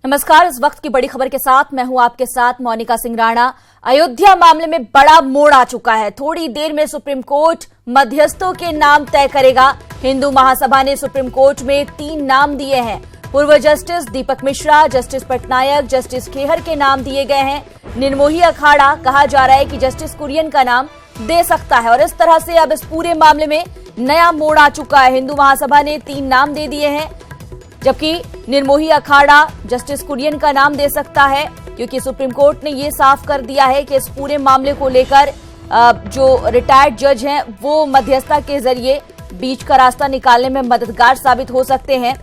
नमस्कार। इस वक्त की बड़ी खबर के साथ मैं हूं आपके साथ मोनिका सिंह राणा। अयोध्या मामले में बड़ा मोड़ आ चुका है। थोड़ी देर में सुप्रीम कोर्ट मध्यस्थों के नाम तय करेगा। हिंदू महासभा ने सुप्रीम कोर्ट में 3 नाम दिए हैं। पूर्व जस्टिस दीपक मिश्रा, जस्टिस पटनायक, जस्टिस खेहर के नाम दिए गए हैं। निर्मोही अखाड़ा कहा जा रहा है कि जस्टिस कुरियन का नाम दे सकता है और इस तरह से अब इस पूरे मामले में नया मोड़ आ चुका है। हिंदू महासभा ने 3 नाम दे दिए हैं, जबकि निर्मोही अखाड़ा जस्टिस कुरियन का नाम दे सकता है, क्योंकि सुप्रीम कोर्ट ने यह साफ कर दिया है कि इस पूरे मामले को लेकर जो रिटायर्ड जज हैं वो मध्यस्थता के जरिए बीच का रास्ता निकालने में मददगार साबित हो सकते हैं।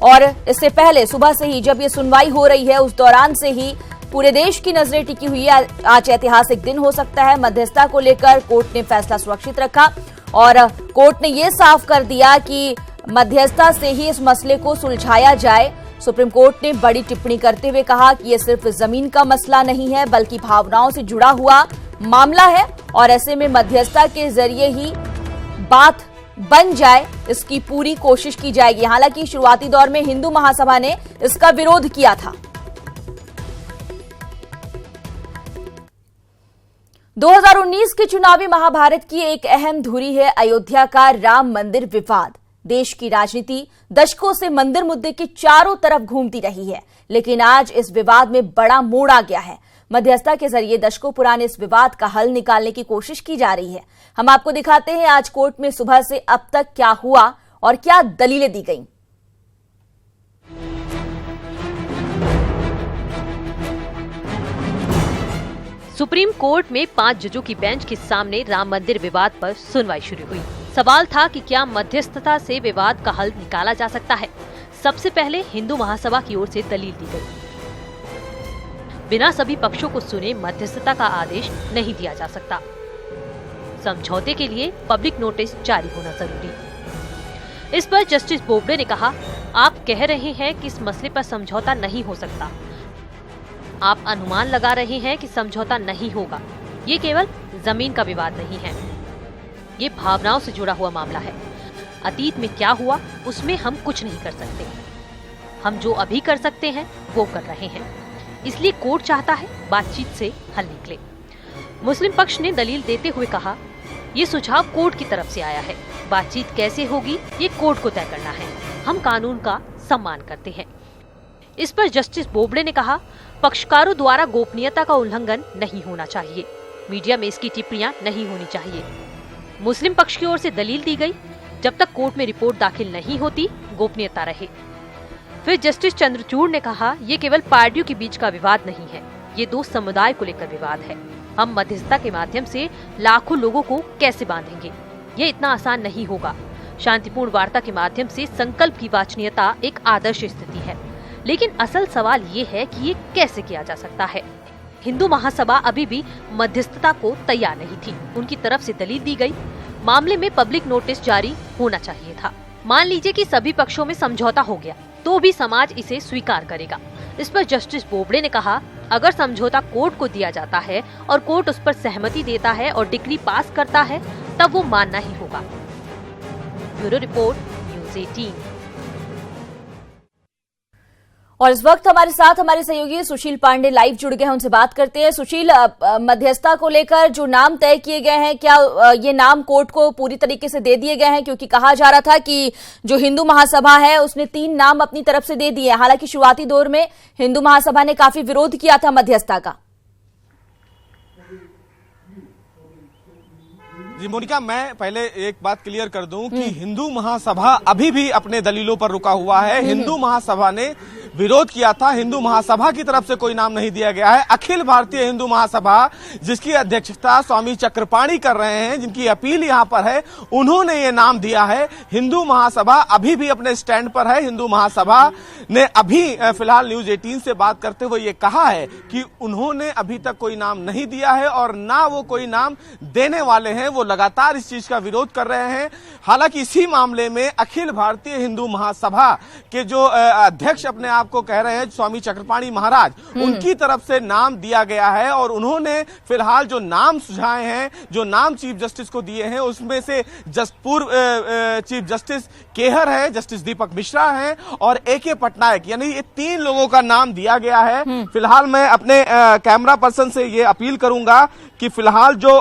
और इससे पहले सुबह से ही जब ये सुनवाई हो रही है उस दौरान से ही पूरे देश की नजरें टिकी हुई है। आज ऐतिहासिक दिन हो सकता है। मध्यस्थता को लेकर कोर्ट ने फैसला सुरक्षित रखा और कोर्ट ने यह साफ कर दिया कि मध्यस्थता से ही इस मसले को सुलझाया जाए। सुप्रीम कोर्ट ने बड़ी टिप्पणी करते हुए कहा कि यह सिर्फ जमीन का मसला नहीं है बल्कि भावनाओं से जुड़ा हुआ मामला है और ऐसे में मध्यस्थता के जरिए ही बात बन जाए, इसकी पूरी कोशिश की जाएगी। हालांकि शुरुआती दौर में हिंदू महासभा ने इसका विरोध किया था। 2019 के चुनावी महाभारत की एक अहम धुरी है अयोध्या का राम मंदिर विवाद। देश की राजनीति दशकों से मंदिर मुद्दे के चारों तरफ घूमती रही है, लेकिन आज इस विवाद में बड़ा मोड़ आ गया है। मध्यस्थता के जरिए दशकों पुराने इस विवाद का हल निकालने की कोशिश की जा रही है। हम आपको दिखाते हैं आज कोर्ट में सुबह से अब तक क्या हुआ और क्या दलीलें दी गईं। सुप्रीम कोर्ट में 5 जजों की बेंच के सामने राम मंदिर विवाद पर सुनवाई शुरू हुई। सवाल था कि क्या मध्यस्थता से विवाद का हल निकाला जा सकता है। सबसे पहले हिंदू महासभा की ओर से दलील दी गई। बिना सभी पक्षों को सुने मध्यस्थता का आदेश नहीं दिया जा सकता। समझौते के लिए पब्लिक नोटिस जारी होना जरूरी। इस पर जस्टिस बोबडे ने कहा, आप कह रहे हैं कि इस मसले पर समझौता नहीं हो सकता। आप अनुमान लगा रहे हैं कि समझौता नहीं होगा। ये केवल जमीन का विवाद नहीं है, ये भावनाओं से जुड़ा हुआ मामला है। अतीत में क्या हुआ उसमें हम कुछ नहीं कर सकते। हम जो अभी कर सकते हैं वो कर रहे हैं। इसलिए कोर्ट चाहता है बातचीत से हल निकले। मुस्लिम पक्ष ने दलील देते हुए कहा, ये सुझाव कोर्ट की तरफ से आया है। बातचीत कैसे होगी ये कोर्ट को तय करना है। हम कानून का सम्मान करते हैं। इस पर जस्टिस बोबडे ने कहा, पक्षकारों द्वारा गोपनीयता का उल्लंघन नहीं होना चाहिए। मीडिया में इसकी टिप्पणियां नहीं होनी चाहिए। मुस्लिम पक्ष की ओर से दलील दी गई, जब तक कोर्ट में रिपोर्ट दाखिल नहीं होती गोपनीयता रहे। फिर जस्टिस चंद्रचूड़ ने कहा, ये केवल पार्टियों के बीच का विवाद नहीं है, ये 2 समुदाय को लेकर विवाद है। हम मध्यस्थता के माध्यम से लाखों लोगों को कैसे बांधेंगे, ये इतना आसान नहीं होगा। शांतिपूर्ण वार्ता के माध्यम से संकल्प की वांछनीयता एक आदर्श स्थिति है, लेकिन असल सवाल ये है कि ये कैसे किया जा सकता है। हिंदू महासभा अभी भी मध्यस्थता को तैयार नहीं थी। उनकी तरफ से दलील दी गई, मामले में पब्लिक नोटिस जारी होना चाहिए था। मान लीजिए कि सभी पक्षों में समझौता हो गया तो भी समाज इसे स्वीकार करेगा। इस पर जस्टिस बोबडे ने कहा, अगर समझौता कोर्ट को दिया जाता है और कोर्ट उस पर सहमति देता है और डिक्री पास करता है तब वो मानना ही होगा। Bureau report, news 18। और इस वक्त हमारे साथ हमारे सहयोगी सुशील पांडे लाइव जुड़ गए हैं, उनसे बात करते हैं। सुशील, मध्यस्थता को लेकर जो नाम तय किए गए हैं, क्या ये नाम कोर्ट को पूरी तरीके से दे दिए गए हैं? क्योंकि कहा जा रहा था कि जो हिंदू महासभा है उसने 3 नाम अपनी तरफ से दे दिए। हालांकि शुरुआती दौर में हिंदू महासभा ने काफी विरोध किया था मध्यस्थता का। जी मोनिका, मैं पहले एक बात क्लियर कर दूं कि हिंदू महासभा अभी भी अपने दलीलों पर रुका हुआ है। हिंदू महासभा ने विरोध किया था। हिंदू महासभा की तरफ से कोई नाम नहीं दिया गया है। अखिल भारतीय हिंदू महासभा, जिसकी अध्यक्षता स्वामी चक्रपाणी कर रहे हैं, जिनकी अपील यहाँ पर है, उन्होंने ये नाम दिया है। हिंदू महासभा अभी भी अपने स्टैंड पर है। हिंदू महासभा ने अभी फिलहाल न्यूज़ 18 से बात करते हुए ये कहा है कि उन्होंने अभी तक कोई नाम नहीं दिया है और ना वो कोई नाम देने वाले हैं। वो लगातार इस चीज का विरोध कर रहे हैं। हालांकि इसी मामले में अखिल भारतीय हिंदू महासभा के जो अध्यक्ष अपने आप आपको कह रहे हैं स्वामी चक्रपाणी महाराज, उनकी तरफ से नाम दिया गया है और उन्होंने फिलहाल जो नाम सुझाए हैं, जो नाम चीफ जस्टिस को दिए हैं, उसमें से पूर्व चीफ जस्टिस केहर है, जस्टिस दीपक मिश्रा है और AK पटनायक, यानी ये 3 लोगों का नाम दिया गया है। फिलहाल मैं अपने कैमरा पर्सन से ये अपील करूंगा कि फिलहाल जो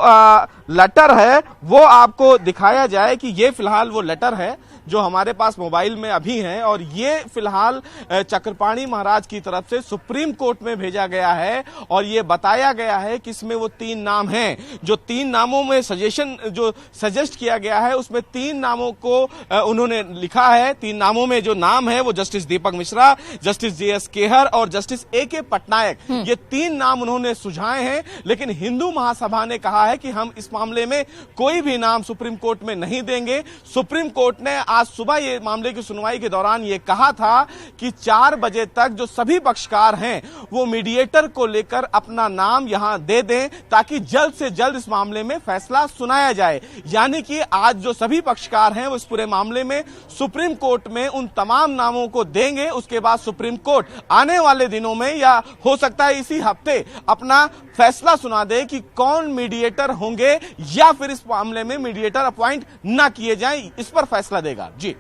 लेटर है वो आपको दिखाया जाए कि ये फिलहाल वो लेटर है जो हमारे पास मोबाइल में अभी है और ये फिलहाल चक्रपाणी महाराज की तरफ से सुप्रीम कोर्ट में भेजा गया है और ये बताया गया है कि इसमें वो 3 नाम हैं। जो 3 नामों में सजेस्ट किया गया है उसमें 3 नामों को उन्होंने लिखा है। 3 नामों में जो नाम है वो जस्टिस दीपक मिश्रा, जस्टिस JS केहर और जस्टिस AK पटनायक, ये 3 नाम उन्होंने सुझाए हैं। लेकिन हिंदू महासभा ने कहा है कि हम इस मामले में कोई भी नाम सुप्रीम कोर्ट में नहीं देंगे। सुप्रीम कोर्ट ने आज सुबह ये मामले की सुनवाई के दौरान ये कहा था कि 4 बजे तक जो सभी पक्षकार हैं वो मीडिएटर को लेकर अपना नाम यहां दे दें ताकि जल्द से जल्द इस मामले में फैसला सुनाया जाए। यानी कि आज जो सभी पक्षकार हैं वो इस पूरे मामले में सुप्रीम कोर्ट में उन तमाम नामों को देंगे। उसके बाद सुप्रीम कोर्ट आने वाले दिनों में या हो सकता है इसी हफ्ते अपना फैसला सुना दे कि कौन मीडिएटर होंगे या फिर इस मामले में मीडिएटर अपॉइंट ना किए जाएं, इस पर फैसला देगा। जी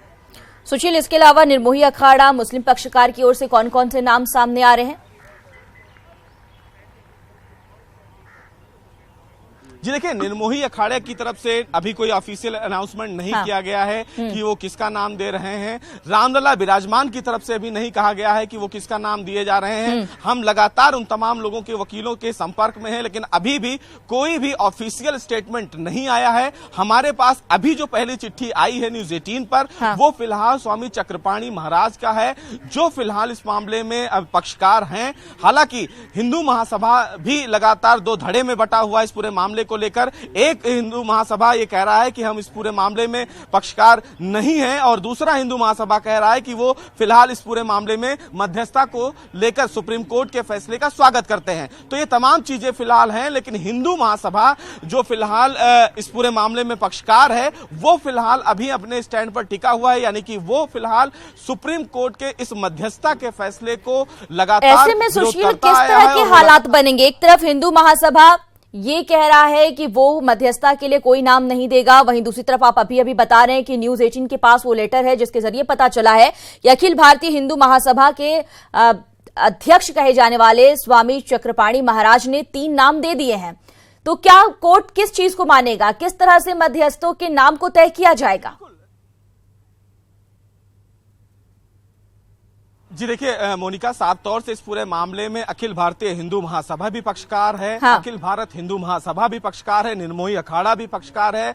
सुशील, इसके अलावा निर्मोही अखाड़ा मुस्लिम पक्षकार की ओर से कौन कौन से नाम सामने आ रहे हैं? जी देखिए, निर्मोही अखाड़े की तरफ से अभी कोई ऑफिशियल अनाउंसमेंट नहीं किया गया है कि वो किसका नाम दे रहे हैं। रामलला विराजमान की तरफ से भी नहीं कहा गया है कि वो किसका नाम दिए जा रहे हैं। हम लगातार उन तमाम लोगों के वकीलों के संपर्क में हैं, लेकिन अभी भी कोई भी ऑफिशियल स्टेटमेंट नहीं आया है। हमारे पास अभी जो पहली चिट्ठी आई है न्यूज़ 18 पर, वो फिलहाल स्वामी चक्रपाणी महाराज का है, जो फिलहाल इस मामले में पक्षकार हैं। हालांकि हिंदू महासभा भी लगातार 2 धड़े में बटा हुआ इस पूरे मामले को लेकर। एक हिंदू महासभा ये कह रहा है कि हम इस पूरे मामले में पक्षकार नहीं हैं और दूसरा हिंदू महासभा कह रहा है कि वो फिलहाल इस पूरे मामले में मध्यस्थता को लेकर सुप्रीम कोर्ट के फैसले का स्वागत करते हैं। तो ये तमाम चीजें फिलहाल हैं, लेकिन हिंदू महासभा जो फिलहाल इस पूरे मामले में पक्षकार है वो फिलहाल अभी अपने स्टैंड पर टिका हुआ है, यानी कि वो फिलहाल सुप्रीम कोर्ट के इस मध्यस्थता के फैसले को लगातार ऐसे में सुशील किस तरह के हालात बनेंगे? एक तरफ हिंदू महासभा ये कह रहा है कि वो मध्यस्थता के लिए कोई नाम नहीं देगा, वहीं दूसरी तरफ आप अभी बता रहे हैं कि न्यूज़ 18 के पास वो लेटर है जिसके जरिए पता चला है कि अखिल भारतीय हिंदू महासभा के अध्यक्ष कहे जाने वाले स्वामी चक्रपाणी महाराज ने 3 नाम दे दिए हैं। तो क्या कोर्ट किस चीज को मानेगा? किस तरह से मध्यस्थों के नाम को तय किया जाएगा? जी देखिए मोनिका, साफ तौर से इस पूरे मामले में अखिल भारतीय हिंदू महासभा भी पक्षकार है, अखिल भारत हिंदू महासभा भी पक्षकार है, निर्मोही अखाड़ा भी पक्षकार है,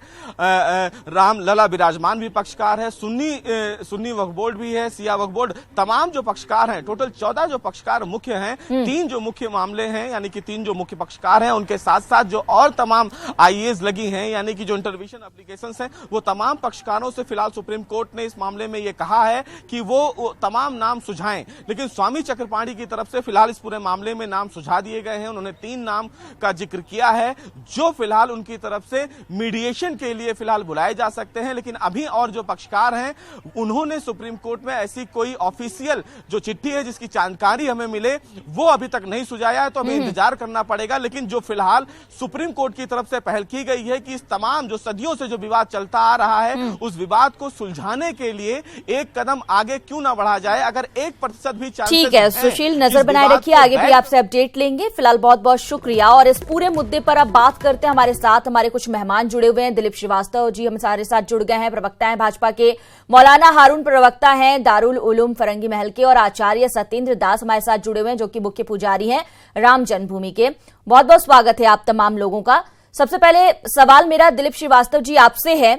रामलला विराजमान भी पक्षकार है, सुन्नी वक्फ बोर्ड भी है, सिया वक्फ बोर्ड, तमाम जो पक्षकार हैं, टोटल 14 जो पक्षकार मुख्य हैं, 3 जो मुख्य मामले हैं, यानी कि 3 जो मुख्य पक्षकार हैं, उनके साथ साथ जो और तमाम IAs लगी हैं, यानी कि जो इंटरवेंशन एप्लीकेशंस हैं, वो तमाम पक्षकारों से फिलहाल सुप्रीम कोर्ट ने इस मामले में ये कहा है कि वो तमाम नाम सुझाएं। लेकिन स्वामी चक्रपाणी की तरफ से फिलहाल इस पूरे मामले में नाम सुझा दिए गए हैं। उन्होंने 3 नाम का जिक्र किया है जो फिलहाल उनकी तरफ से मीडिएशन के लिए फिलहाल बुलाए जा सकते हैं। लेकिन अभी और जो पक्षकार हैं उन्होंने सुप्रीम कोर्ट में ऐसी कोई ऑफिशियल जो चिट्ठी है जिसकी जानकारी हमें मिले वो अभी तक नहीं सुझाया है, तो हमें इंतजार करना पड़ेगा। लेकिन जो फिलहाल सुप्रीम कोर्ट की तरफ से पहल की गई है कि इस तमाम जो सदियों से जो विवाद चलता आ रहा है उस विवाद को सुलझाने के लिए एक कदम आगे क्यों ना बढ़ा जाए। अगर 1% भी ठीक है सुशील, नजर बनाए रखिए, आगे भी आपसे अपडेट लेंगे। फिलहाल बहुत बहुत शुक्रिया। और इस पूरे मुद्दे पर अब बात करते हैं, हमारे साथ हमारे कुछ मेहमान जुड़े हुए हैं। दिलीप श्रीवास्तव जी हमारे साथ जुड़ गए हैं, प्रवक्ता हैं भाजपा के। मौलाना हारून प्रवक्ता हैं दारुल उलूम फरंगी महल के, और आचार्य सत्येंद्र दास हमारे साथ जुड़े हुए हैं जो कि मुख्य पुजारी हैं राम जन्मभूमि के। बहुत बहुत स्वागत है आप तमाम लोगों का। सबसे पहले सवाल मेरा दिलीप श्रीवास्तव जी आपसे है,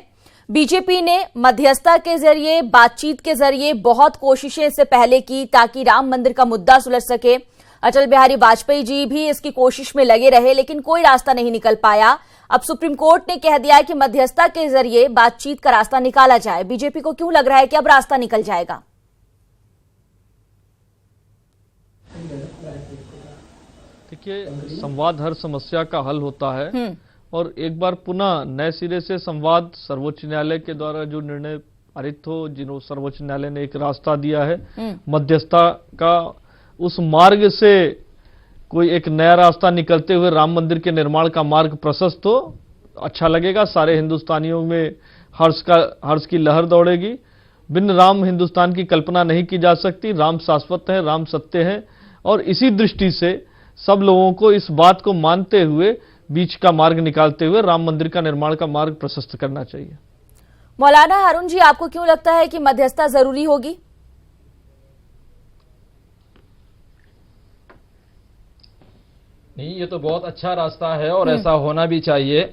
बीजेपी ने मध्यस्थता के जरिए, बातचीत के जरिए बहुत कोशिशें इससे पहले की ताकि राम मंदिर का मुद्दा सुलझ सके। अटल बिहारी वाजपेयी जी भी इसकी कोशिश में लगे रहे, लेकिन कोई रास्ता नहीं निकल पाया। अब सुप्रीम कोर्ट ने कह दिया है कि मध्यस्थता के जरिए बातचीत का रास्ता निकाला जाए। बीजेपी को क्यों लग रहा है कि अब रास्ता निकल जाएगा? देखिए, संवाद हर समस्या का हल होता है और एक बार पुनः नए सिरे से संवाद सर्वोच्च न्यायालय के द्वारा जो निर्णय पारित हो, जिन्होंने सर्वोच्च न्यायालय ने एक रास्ता दिया है मध्यस्थता का, उस मार्ग से कोई एक नया रास्ता निकलते हुए राम मंदिर के निर्माण का मार्ग प्रशस्त हो, अच्छा लगेगा। सारे हिंदुस्तानियों में हर्ष की लहर दौड़ेगी। बिन राम हिंदुस्तान की कल्पना नहीं की जा सकती। राम शाश्वत है, राम सत्य है, और इसी दृष्टि से सब लोगों को इस बात को मानते हुए बीच का मार्ग निकालते हुए राम मंदिर का निर्माण का मार्ग प्रशस्त करना चाहिए। मौलाना हारून जी, आपको क्यों लगता है कि मध्यस्थता जरूरी होगी? नहीं, ये तो बहुत अच्छा रास्ता है और ऐसा होना भी चाहिए।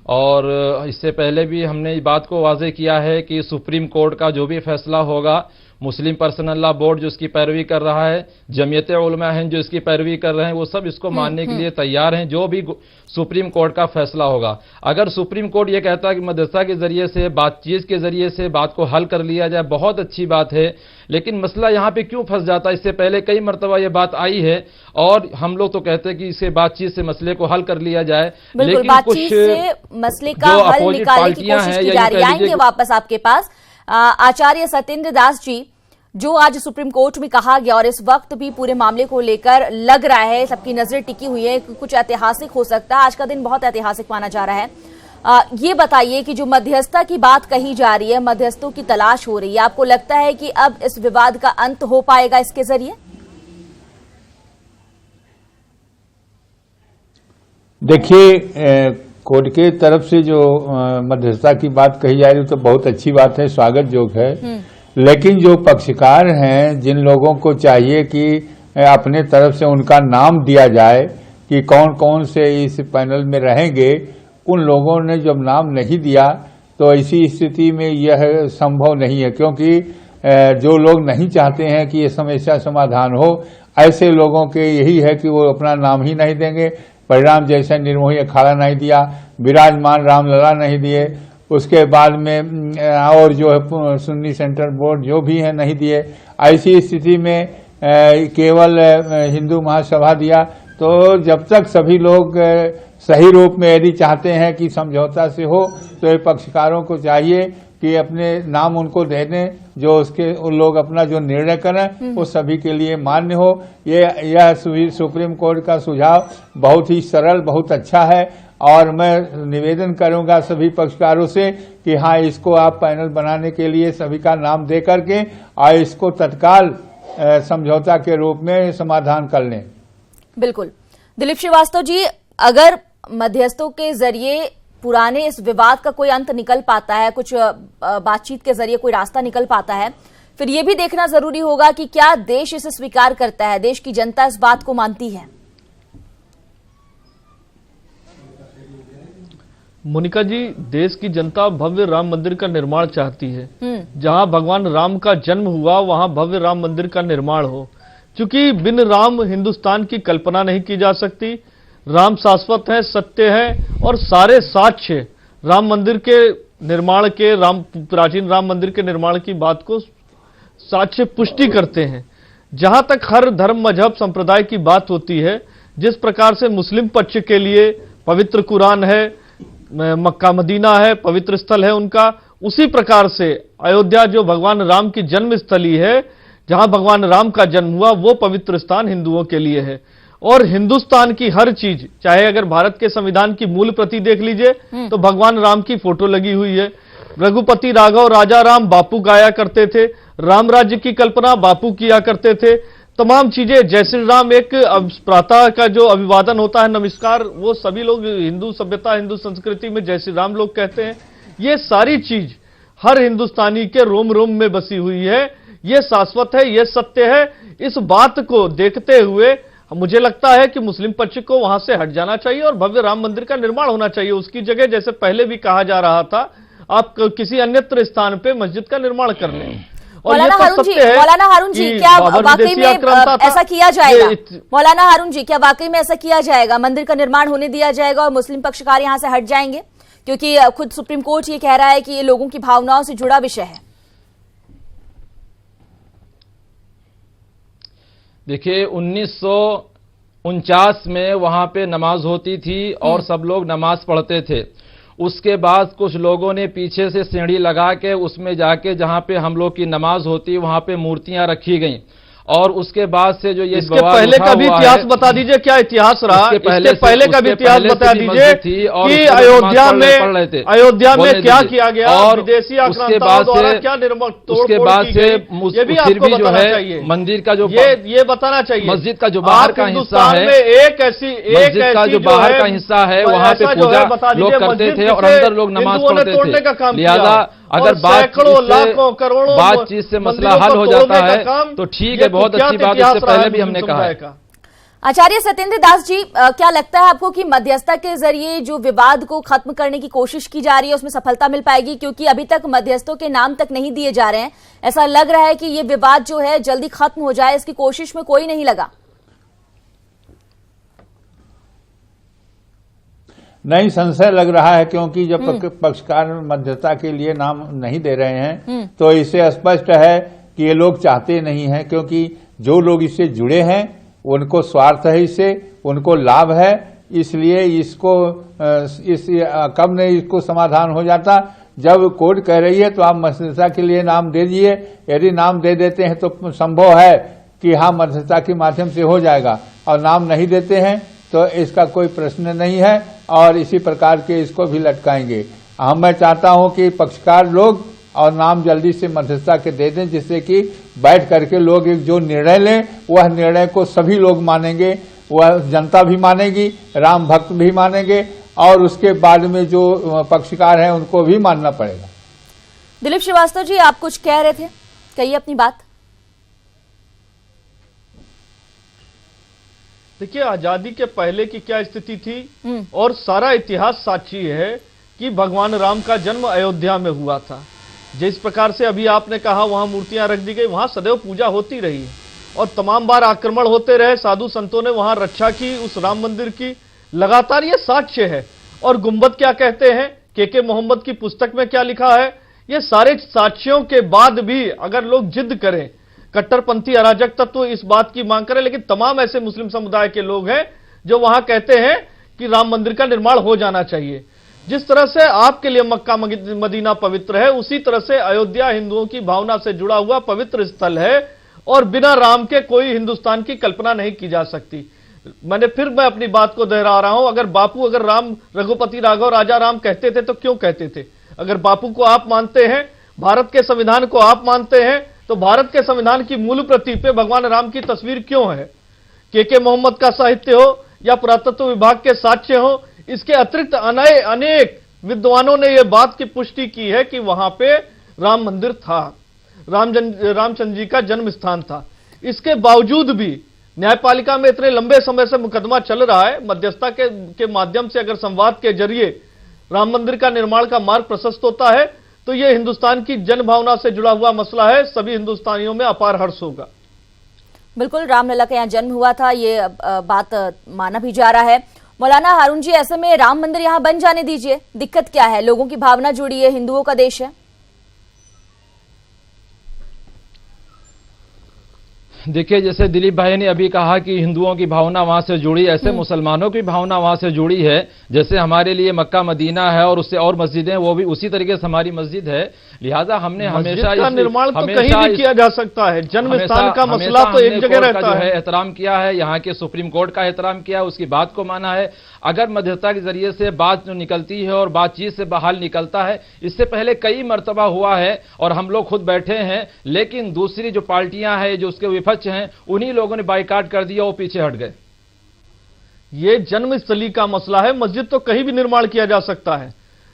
और इससे पहले भी हमने इस बात को वाजे किया है कि सुप्रीम कोर्ट का जो भी फैसला होगा, मुस्लिम पर्सनल लॉ बोर्ड जो इसकी पैरवी कर रहा है, जमीयत उलमा हिंद जो इसकी पैरवी कर रहे हैं, वो सब इसको मानने के लिए तैयार हैं। जो भी सुप्रीम कोर्ट का फैसला होगा, अगर सुप्रीम कोर्ट ये कहता है कि मदरसा के जरिए से, बातचीत के जरिए से बात को हल कर लिया जाए, बहुत अच्छी बात है। लेकिन मसला यहाँ पे क्यों फंस जाता है? इससे पहले कई मरतबा ये बात आई है और हम लोग तो कहते हैं कि इसे बातचीत से मसले को हल कर लिया जाए, लेकिन कुछ से मसले का हल निकालने की कोशिश की जा रही है। आएंगे वापस आपके पास। आचार्य सत्येंद्र दास जी, जो आज सुप्रीम कोर्ट में कहा गया और इस वक्त भी पूरे मामले को लेकर लग रहा है सबकी नजर टिकी हुई है, कुछ ऐतिहासिक हो सकता है, आज का दिन बहुत ऐतिहासिक माना जा रहा है। ये बताइए कि जो मध्यस्थता की बात कही जा रही है, मध्यस्थों की तलाश हो रही है, आपको लगता है कि अब इस विवाद का अंत हो पाएगा इसके जरिए? देखिए, कोर्ट के तरफ से जो मध्यस्थता की बात कही जा रही है तो बहुत अच्छी बात है, स्वागत योग्य है। लेकिन जो पक्षकार हैं, जिन लोगों को चाहिए कि अपने तरफ से उनका नाम दिया जाए कि कौन कौन से इस पैनल में रहेंगे, उन लोगों ने जब नाम नहीं दिया तो ऐसी स्थिति में यह संभव नहीं है, क्योंकि जो लोग नहीं चाहते हैं कि ये समस्या समाधान हो, ऐसे लोगों के यही है कि वो अपना नाम ही नहीं देंगे। परिणाम जैसे निर्मोही अखाड़ा नहीं दिया, विराजमान रामलला नहीं दिए, उसके बाद में और जो है सुन्नी सेंट्रल बोर्ड जो भी है नहीं दिए। ऐसी स्थिति में केवल हिंदू महासभा दिया। तो जब तक सभी लोग सही रूप में यदि चाहते हैं कि समझौता से हो, तो ये पक्षकारों को चाहिए कि अपने नाम उनको दे दें, जो उसके उन लोग अपना जो निर्णय करें वो सभी के लिए मान्य हो। यह सुप्रीम कोर्ट का सुझाव बहुत ही सरल, बहुत अच्छा है और मैं निवेदन करूंगा सभी पक्षकारों से कि हाँ, इसको आप पैनल बनाने के लिए सभी का नाम दे करके और इसको तत्काल समझौता के रूप में समाधान कर लें। बिल्कुल। दिलीप श्रीवास्तव जी, अगर मध्यस्थों के जरिए पुराने इस विवाद का कोई अंत निकल पाता है, कुछ बातचीत के जरिए कोई रास्ता निकल पाता है, फिर यह भी देखना जरूरी होगा कि क्या देश इसे स्वीकार करता है, देश की जनता इस बात को मानती है। मोनिका जी, देश की जनता भव्य राम मंदिर का निर्माण चाहती है। जहां भगवान राम का जन्म हुआ वहां भव्य राम मंदिर का निर्माण हो। क्योंकि बिन राम हिंदुस्तान की कल्पना नहीं की जा सकती। राम शाश्वत है, सत्य है और सारे साक्ष्य राम मंदिर के निर्माण के, प्राचीन राम मंदिर के निर्माण की बात को साक्ष्य पुष्टि करते हैं। जहां तक हर धर्म मजहब संप्रदाय की बात होती है, जिस प्रकार से मुस्लिम पक्ष के लिए पवित्र कुरान है, मक्का मदीना है, पवित्र स्थल है उनका, उसी प्रकार से अयोध्या जो भगवान राम की जन्म स्थली है, जहां भगवान राम का जन्म हुआ, वो पवित्र स्थान हिंदुओं के लिए है। और हिंदुस्तान की हर चीज, चाहे अगर भारत के संविधान की मूल प्रति देख लीजिए तो भगवान राम की फोटो लगी हुई है। रघुपति राघव राजा राम बापू गाया करते थे, राम राज्य की कल्पना बापू किया करते थे। तमाम चीजें, जय श्री राम एक प्रातः का जो अभिवादन होता है, नमस्कार, वो सभी लोग हिंदू सभ्यता, हिंदू संस्कृति में जय श्री राम लोग कहते हैं। ये सारी चीज हर हिंदुस्तानी के रोम रोम में बसी हुई है। ये शाश्वत है, ये सत्य है। इस बात को देखते हुए मुझे लगता है कि मुस्लिम पक्ष को वहां से हट जाना चाहिए और भव्य राम मंदिर का निर्माण होना चाहिए। उसकी जगह, जैसे पहले भी कहा जा रहा था, आप किसी अन्यत्र स्थान पे मस्जिद का निर्माण कर लें। मौलाना हारून जी, क्या वाकई में ऐसा किया जाएगा? मौलाना हारून जी, क्या वाकई में ऐसा किया जाएगा? मंदिर का निर्माण होने दिया जाएगा और मुस्लिम पक्षकार यहां से हट जाएंगे? क्योंकि खुद सुप्रीम कोर्ट ये कह रहा है कि ये लोगों की भावनाओं से जुड़ा विषय है। देखिए, 1949 में वहां पे नमाज होती थी और सब लोग नमाज पढ़ते थे। उसके बाद कुछ लोगों ने पीछे से सीढ़ी लगा के उसमें जाके जहां पे हम लोग की नमाज होती है वहां पे मूर्तियां रखी गई, और उसके बाद से जो ये इसके पहले का भी इतिहास बता दीजिए, क्या इतिहास रहा? इसके पहले का भी इतिहास बता दीजिए कि अयोध्या में क्या किया गया, और विदेशी आक्रांताओं द्वारा क्या निर्माण उसके बाद से फिर भी जो है मंदिर का जो ये बताना चाहिए, मस्जिद का जो बाहर का हिस्सा है, मस्जिद का जो बाहर का हिस्सा है वहां पे पूजा लोग करते थे और अंदर लोग नमाज पढ़ते थे। लिहाजा अगर बातचीत से मसला हल हो जाता है तो ठीक है, बहुत अच्छी बात, इससे पहले भी हमने कहा है। आचार्य सत्येंद्र दास जी, क्या लगता है आपको कि मध्यस्थता के जरिए जो विवाद को खत्म करने की कोशिश की जा रही है उसमें सफलता मिल पाएगी? क्योंकि अभी तक मध्यस्थों के नाम तक नहीं दिए जा रहे हैं, ऐसा लग रहा है कि ये विवाद जो है जल्दी खत्म हो जाए, इसकी कोशिश में कोई नहीं लगा। नहीं, संशय लग रहा है, क्योंकि जब पक्षकार मध्यस्थता के लिए नाम नहीं दे रहे हैं तो इससे स्पष्ट है कि ये लोग चाहते नहीं हैं, क्योंकि जो लोग इससे जुड़े हैं उनको स्वार्थ है, इससे उनको लाभ है, इसलिए इसको कब नहीं इसको समाधान हो जाता। जब कोर्ट कह रही है तो आप मध्यस्थता के लिए नाम दे दीजिए, यदि नाम दे देते हैं तो संभव है कि हाँ मध्यस्थता के माध्यम से हो जाएगा, और नाम नहीं देते हैं तो इसका कोई प्रश्न नहीं है, और इसी प्रकार के इसको भी लटकाएंगे। मैं चाहता हूं कि पक्षकार लोग और नाम जल्दी से मध्यस्थता के दे दें, जिससे कि बैठ करके लोग एक जो निर्णय लें वह निर्णय को सभी लोग मानेंगे, वह जनता भी मानेगी, राम भक्त भी मानेंगे, और उसके बाद में जो पक्षकार हैं उनको भी मानना पड़ेगा। दिलीप श्रीवास्तव जी, आप कुछ कह रहे थे, कहिए अपनी बात। देखिए, आजादी के पहले की क्या स्थिति थी और सारा इतिहास साक्षी है कि भगवान राम का जन्म अयोध्या में हुआ था। जिस प्रकार से अभी आपने कहा वहां मूर्तियां रख दी गई, वहां सदैव पूजा होती रही और तमाम बार आक्रमण होते रहे, साधु संतों ने वहां रक्षा की उस राम मंदिर की, लगातार ये साक्ष्य है। और गुंबद क्या कहते हैं, के मोहम्मद की पुस्तक में क्या लिखा है, ये सारे साक्ष्यों के बाद भी अगर लोग जिद करें, कट्टरपंथी अराजक तत्व इस बात की मांग करें, लेकिन तमाम ऐसे मुस्लिम समुदाय के लोग हैं जो वहां कहते हैं कि राम मंदिर का निर्माण हो जाना चाहिए। जिस तरह से आपके लिए मक्का मदीना पवित्र है, उसी तरह से अयोध्या हिंदुओं की भावना से जुड़ा हुआ पवित्र स्थल है, और बिना राम के कोई हिंदुस्तान की कल्पना नहीं की जा सकती। मैं अपनी बात को दोहरा रहा हूं, अगर राम रघुपति राघव राजा राम कहते थे तो क्यों कहते थे? अगर बापू को आप मानते हैं, भारत के संविधान को आप मानते हैं, तो भारत के संविधान की मूल प्रति पे भगवान राम की तस्वीर क्यों है? के मोहम्मद का साहित्य हो या पुरातत्व विभाग के साक्ष्य हो, इसके अतिरिक्त अनेक विद्वानों ने यह बात की पुष्टि की है कि वहां पे राम मंदिर था, रामचंद्र जी का जन्म स्थान था। इसके बावजूद भी न्यायपालिका में इतने लंबे समय से मुकदमा चल रहा है, मध्यस्थता के माध्यम से अगर संवाद के जरिए राम मंदिर का निर्माण का मार्ग प्रशस्त होता है तो यह हिंदुस्तान की जन भावना से जुड़ा हुआ मसला है, सभी हिंदुस्तानियों में अपार हर्ष होगा। बिल्कुल, रामलला का यहाँ जन्म हुआ था, ये बात माना भी जा रहा है। मौलाना हारून जी, ऐसे में राम मंदिर यहाँ बन जाने दीजिए, दिक्कत क्या है? लोगों की भावना जुड़ी है, हिंदुओं का देश है। देखिए, जैसे दिलीप भाई ने अभी कहा कि हिंदुओं की भावना वहां से जुड़ी, ऐसे मुसलमानों की भावना वहां से जुड़ी है। जैसे हमारे लिए मक्का मदीना है और उससे और मस्जिदें, वो भी उसी तरीके से हमारी मस्जिद है। लिहाजा हमने हमेशा निर्माण तो कहीं भी किया जा सकता है, जन्म स्थान का मसला तो एक जगह रहता है। एहतराम किया है, यहाँ के सुप्रीम कोर्ट का एहतराम किया, उसकी बात को माना है। अगर मध्यस्थता के जरिए से बात जो निकलती है और बातचीत से बहाल निकलता है, इससे पहले कई मर्तबा हुआ है और हम लोग खुद बैठे हैं, लेकिन दूसरी जो पार्टियां हैं जो उसके विपक्ष हैं, उन्हीं लोगों ने बाइकाट कर दिया, वो पीछे हट गए। ये जन्मस्थली का मसला है, मस्जिद तो कहीं भी निर्माण किया जा सकता है।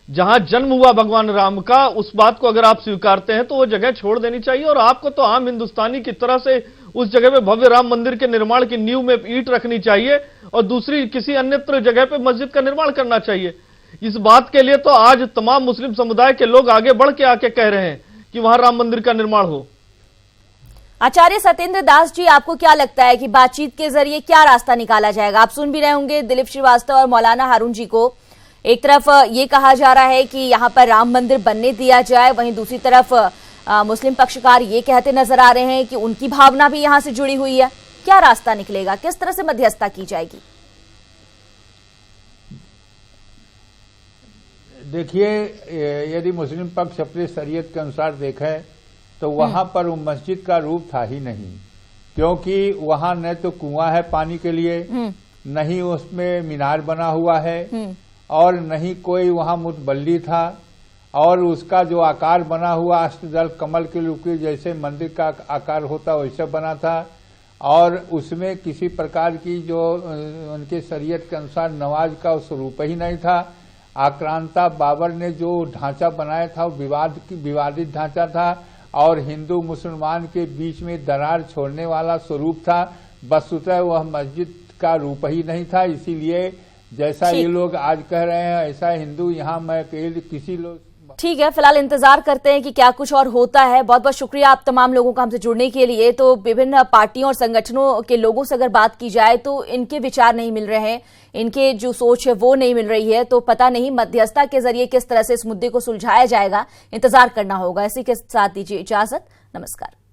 जहां जन्म हुआ भगवान राम का, उस बात को अगर आप स्वीकारते हैं तो वो जगह छोड़ देनी चाहिए, और आपको तो आम हिंदुस्तानी की तरह से उस जगह पे भव्य राम मंदिर के निर्माण की नींव में ईंट रखनी चाहिए और दूसरी किसी अन्यत्र जगह पे मस्जिद का निर्माण करना चाहिए। इस बात के लिए तो आज तमाम मुस्लिम समुदाय के लोग आगे बढ़ के आके कह रहे हैं कि वहां राम मंदिर का निर्माण हो। आचार्य सत्येंद्र दास जी, आपको क्या लगता है कि बातचीत के जरिए क्या रास्ता निकाला जाएगा? आप सुन भी रहे होंगे दिलीप श्रीवास्तव और मौलाना हारून जी को। एक तरफ ये कहा जा रहा है कि यहाँ पर राम मंदिर बनने दिया जाए, वहीं दूसरी तरफ मुस्लिम पक्षकार ये कहते नजर आ रहे हैं कि उनकी भावना भी यहाँ से जुड़ी हुई है। क्या रास्ता निकलेगा? किस तरह से मध्यस्थता की जाएगी? देखिए, यदि मुस्लिम पक्ष अपने शरीयत के अनुसार देखे तो वहां पर वो मस्जिद का रूप था ही नहीं, क्योंकि वहां न तो कुआं है पानी के लिए, न ही उसमें मीनार बना हुआ है, और न ही कोई वहां मुतबल्ली था, और उसका जो आकार बना हुआ अष्टदल कमल के रूप के जैसे मंदिर का आकार होता वैसे बना था, और उसमें किसी प्रकार की जो उनके शरीयत के अनुसार नमाज का स्वरूप ही नहीं था। आक्रांता बाबर ने जो ढांचा बनाया था वो विवादित ढांचा था और हिंदू मुसलमान के बीच में दरार छोड़ने वाला स्वरूप था। वस्तुतः वह मस्जिद का रूप ही नहीं था। इसीलिए जैसा ये लोग आज कह रहे हैं ऐसा हिंदू यहाँ मैं किसी लोग। ठीक है, फिलहाल इंतजार करते हैं कि क्या कुछ और होता है। बहुत बहुत शुक्रिया आप तमाम लोगों का हमसे जुड़ने के लिए। तो विभिन्न पार्टियों और संगठनों के लोगों से अगर बात की जाए तो इनके विचार नहीं मिल रहे हैं, इनके जो सोच है वो नहीं मिल रही है। तो पता नहीं मध्यस्थता के जरिए किस तरह से इस मुद्दे को सुलझाया जाएगा, इंतजार करना होगा। इसी के साथ दीजिए इजाजत, नमस्कार।